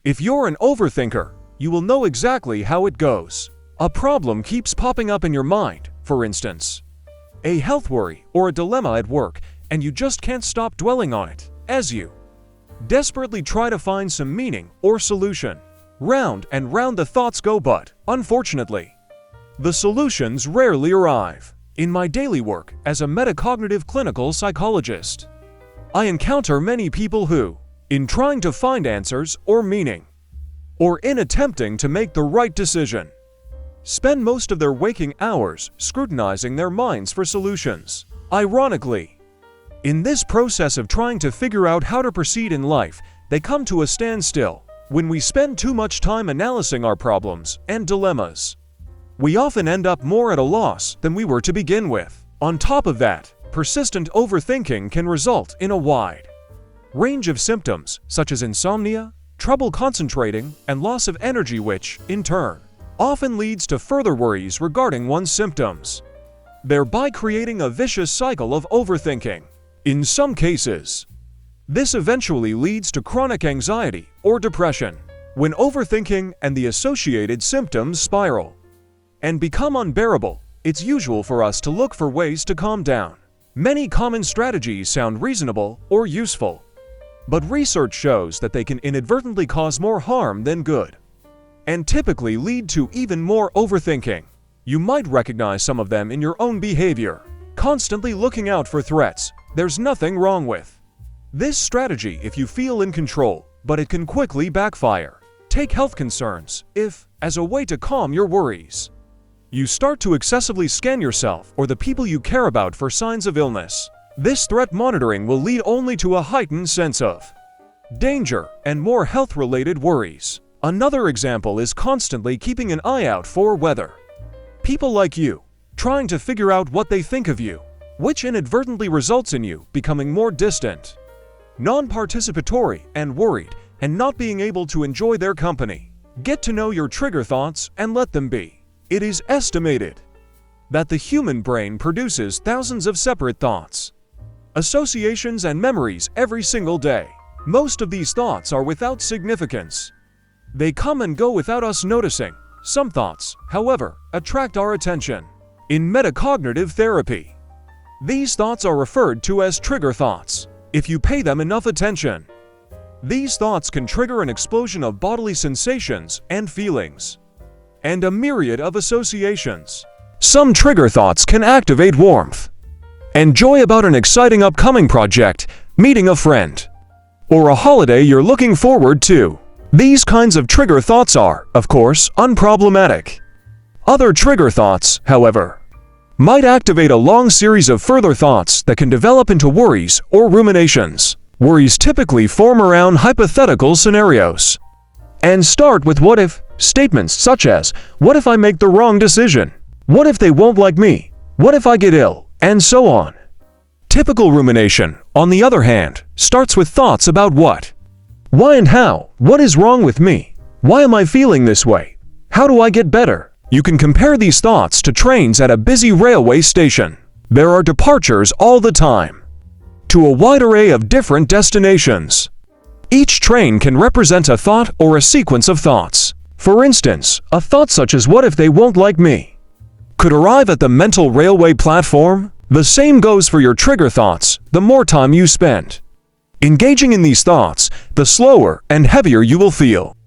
If you're an overthinker, you will know exactly how it goes. A problem keeps popping up in your mind, for instance. A health worry or a dilemma at work, and you just can't stop dwelling on it, as you desperately try to find some meaning or solution. Round and round the thoughts go, but, unfortunately, the solutions rarely arrive. In my daily work as a metacognitive clinical psychologist, I encounter many people who, in trying to find answers or meaning, or in attempting to make the right decision, spend most of their waking hours scrutinizing their minds for solutions. Ironically, in this process of trying to figure out how to proceed in life, they come to a standstill. When we spend too much time analyzing our problems and dilemmas, we often end up more at a loss than we were to begin with. On top of that, persistent overthinking can result in a wide range of symptoms such as insomnia, trouble concentrating, and loss of energy, which, in turn, often leads to further worries regarding one's symptoms, thereby creating a vicious cycle of overthinking. In some cases, this eventually leads to chronic anxiety or depression. When overthinking and the associated symptoms spiral and become unbearable, it's usual for us to look for ways to calm down. Many common strategies sound reasonable or useful, but research shows that they can inadvertently cause more harm than good, and typically lead to even more overthinking. You might recognize some of them in your own behavior. Constantly looking out for threats. There's nothing wrong with this strategy if you feel in control, but it can quickly backfire. Take health concerns. If, as a way to calm your worries, you start to excessively scan yourself or the people you care about for signs of illness, this threat monitoring will lead only to a heightened sense of danger and more health-related worries. Another example is constantly keeping an eye out for whether people like you, trying to figure out what they think of you, which inadvertently results in you becoming more distant, non-participatory, and worried, and not being able to enjoy their company. Get to know your trigger thoughts and let them be. It is estimated that the human brain produces thousands of separate thoughts, associations, and memories every single day. Most of these thoughts are without significance. They come and go without us noticing. Some thoughts, however, attract our attention. In metacognitive therapy, these thoughts are referred to as trigger thoughts. If you pay them enough attention, these thoughts can trigger an explosion of bodily sensations and feelings, and a myriad of associations. Some trigger thoughts can activate warmth and joy about an exciting upcoming project, meeting a friend, or a holiday you're looking forward to. These kinds of trigger thoughts are, of course, unproblematic. Other trigger thoughts, however, might activate a long series of further thoughts that can develop into worries or ruminations. Worries typically form around hypothetical scenarios and start with what if statements such as, what if I make the wrong decision? What if they won't like me? What if I get ill? And so on. Typical rumination, on the other hand, starts with thoughts about what, why, and how. What is wrong with me? Why am I feeling this way? How do I get better? You can compare these thoughts to trains at a busy railway station. There are departures all the time to a wide array of different destinations. Each train can represent a thought or a sequence of thoughts. For instance, a thought such as what if they won't like me could arrive at the mental railway platform. The same goes for your trigger thoughts. The more time you spend engaging in these thoughts, the slower and heavier you will feel.